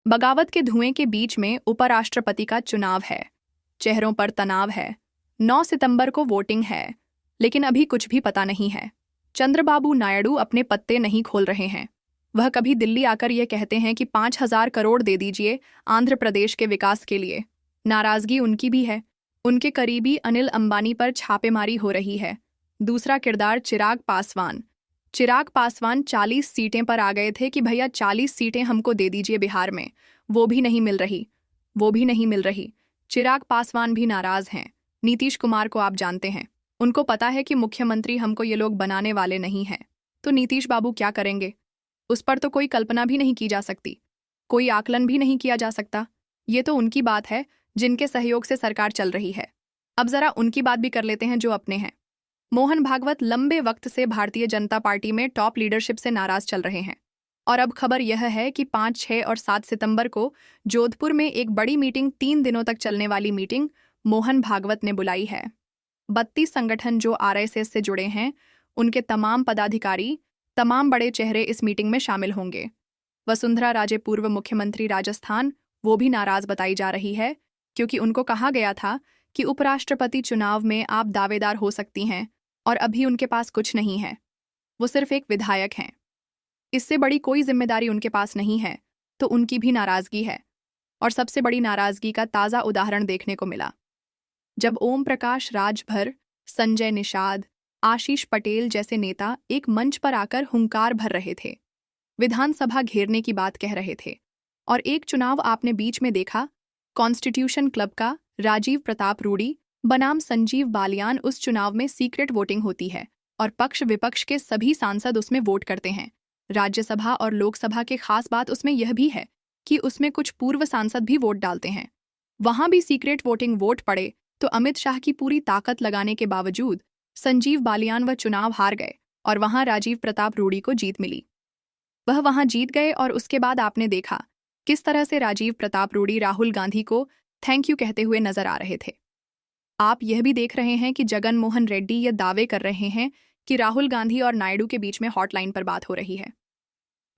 बगावत के धुएं के बीच में उपराष्ट्रपति का चुनाव है। चेहरों पर तनाव है। 9 सितंबर को वोटिंग है, लेकिन अभी कुछ भी पता नहीं है। चंद्रबाबू नायडू अपने पत्ते नहीं खोल रहे हैं। वह कभी दिल्ली आकर यह कहते हैं कि 5,000 करोड़ दे दीजिए आंध्र प्रदेश के विकास के लिए। नाराजगी उनकी भी है। उनके करीबी अनिल अंबानी पर छापेमारी हो रही है। दूसरा किरदार चिराग पासवान। चिराग पासवान 40 सीटें पर आ गए थे कि भैया 40 सीटें हमको दे दीजिए बिहार में। वो भी नहीं मिल रही। चिराग पासवान भी नाराज हैं। नीतीश कुमार को आप जानते हैं। उनको पता है कि मुख्यमंत्री हमको ये लोग बनाने वाले नहीं हैं। तो नीतीश बाबू क्या करेंगे, उस पर तो कोई कल्पना भी नहीं की जा सकती, कोई आकलन भी नहीं किया जा सकता। ये तो उनकी बात है जिनके सहयोग से सरकार चल रही है। अब जरा उनकी बात भी कर लेते हैं जो अपने हैं। मोहन भागवत लंबे वक्त से भारतीय जनता पार्टी में टॉप लीडरशिप से नाराज चल रहे हैं। और अब खबर यह है कि 5, 6 और 7 सितंबर को जोधपुर में एक बड़ी मीटिंग, 3 दिनों तक चलने वाली मीटिंग मोहन भागवत ने बुलाई है। 32 संगठन जो आरएसएस से जुड़े हैं, उनके तमाम पदाधिकारी, तमाम बड़े चेहरे इस मीटिंग में शामिल होंगे। वसुंधरा राजे, पूर्व मुख्यमंत्री राजस्थान, वो भी नाराज बताई जा रही है, क्योंकि उनको कहा गया था कि उपराष्ट्रपति चुनाव में आप दावेदार हो सकती हैं और अभी उनके पास कुछ नहीं है। वो सिर्फ एक विधायक हैं। इससे बड़ी कोई जिम्मेदारी उनके पास नहीं है, तो उनकी भी नाराजगी है। और सबसे बड़ी नाराजगी का ताज़ा उदाहरण देखने को मिला जब ओम प्रकाश राजभर, संजय निषाद, आशीष पटेल जैसे नेता एक मंच पर आकर हुंकार भर रहे थे, विधानसभा घेरने की बात कह रहे थे। और एक चुनाव आपने बीच में देखा, कॉन्स्टिट्यूशन क्लब का राजीव प्रताप रूडी बनाम संजीव बालियान, उस चुनाव में सीक्रेट वोटिंग होती है और पक्ष विपक्ष के सभी सांसद उसमें वोट करते हैं। राज्यसभा और लोकसभा के खास बात उसमें यह भी है कि उसमें कुछ पूर्व सांसद भी वोट डालते हैं। वहां भी सीक्रेट वोटिंग वोट पड़े तो अमित शाह की पूरी ताकत लगाने के बावजूद संजीव बालियान वह चुनाव हार गए और वहां राजीव प्रताप रूडी को जीत मिली। वह वहां जीत गए और उसके बाद आपने देखा किस तरह से राजीव प्रताप रूडी राहुल गांधी को थैंक यू कहते हुए नजर आ रहे थे। आप यह भी देख रहे हैं कि जगन मोहन रेड्डी ये दावे कर रहे हैं कि राहुल गांधी और नायडू के बीच में हॉटलाइन पर बात हो रही है।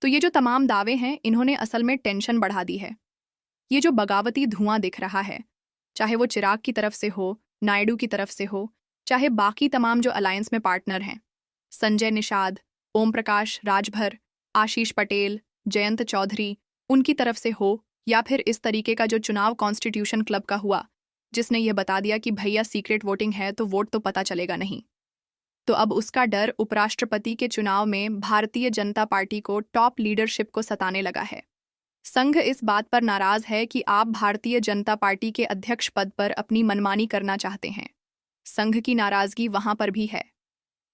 तो ये जो तमाम दावे हैं, इन्होंने असल में टेंशन बढ़ा दी है। ये जो बगावती धुआं दिख रहा है, चाहे वो चिराग की तरफ से हो, नायडू की तरफ से हो, चाहे बाकी तमाम जो अलायंस में पार्टनर हैं, संजय निषाद, ओम प्रकाश राजभर, आशीष पटेल, जयंत चौधरी, उनकी तरफ से हो, या फिर इस तरीके का जो चुनाव कॉन्स्टिट्यूशन क्लब का हुआ, जिसने यह बता दिया कि भैया सीक्रेट वोटिंग है तो वोट तो पता चलेगा नहीं। तो अब उसका डर उपराष्ट्रपति के चुनाव में भारतीय जनता पार्टी को, टॉप लीडरशिप को सताने लगा है। संघ इस बात पर नाराज है कि आप भारतीय जनता पार्टी के अध्यक्ष पद पर अपनी मनमानी करना चाहते हैं। संघ की नाराजगी वहां पर भी है।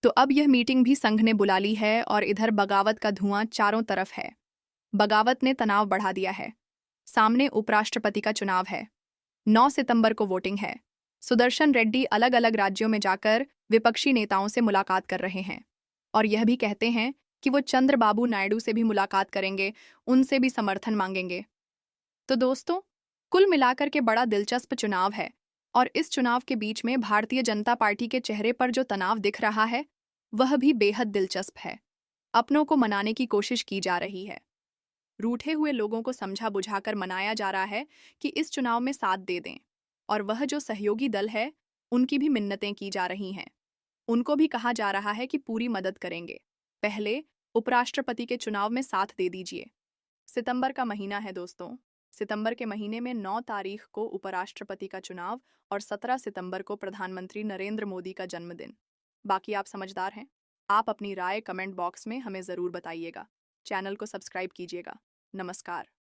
तो अब यह मीटिंग भी संघ ने बुला ली है और इधर बगावत का धुआं चारों तरफ है। बगावत ने तनाव बढ़ा दिया है। सामने उपराष्ट्रपति का चुनाव है। 9 सितंबर को वोटिंग है। सुदर्शन रेड्डी अलग अलग राज्यों में जाकर विपक्षी नेताओं से मुलाकात कर रहे हैं और यह भी कहते हैं कि वो चंद्रबाबू नायडू से भी मुलाकात करेंगे, उनसे भी समर्थन मांगेंगे। तो दोस्तों, कुल मिलाकर के बड़ा दिलचस्प चुनाव है और इस चुनाव के बीच में भारतीय जनता पार्टी के चेहरे पर जो तनाव दिख रहा है, वह भी बेहद दिलचस्प है। अपनों को मनाने की कोशिश की जा रही है। रूठे हुए लोगों को समझा बुझाकर मनाया जा रहा है कि इस चुनाव में साथ दे दें, और वह जो सहयोगी दल है, उनकी भी मिन्नतें की जा रही हैं। उनको भी कहा जा रहा है कि पूरी मदद करेंगे, पहले उपराष्ट्रपति के चुनाव में साथ दे दीजिए। सितंबर का महीना है दोस्तों। सितंबर के महीने में 9 तारीख को उपराष्ट्रपति का चुनाव और 17 सितंबर को प्रधानमंत्री नरेंद्र मोदी का जन्मदिन। बाकी आप समझदार हैं। आप अपनी राय कमेंट बॉक्स में हमें ज़रूर बताइएगा। चैनल को सब्सक्राइब कीजिएगा। नमस्कार।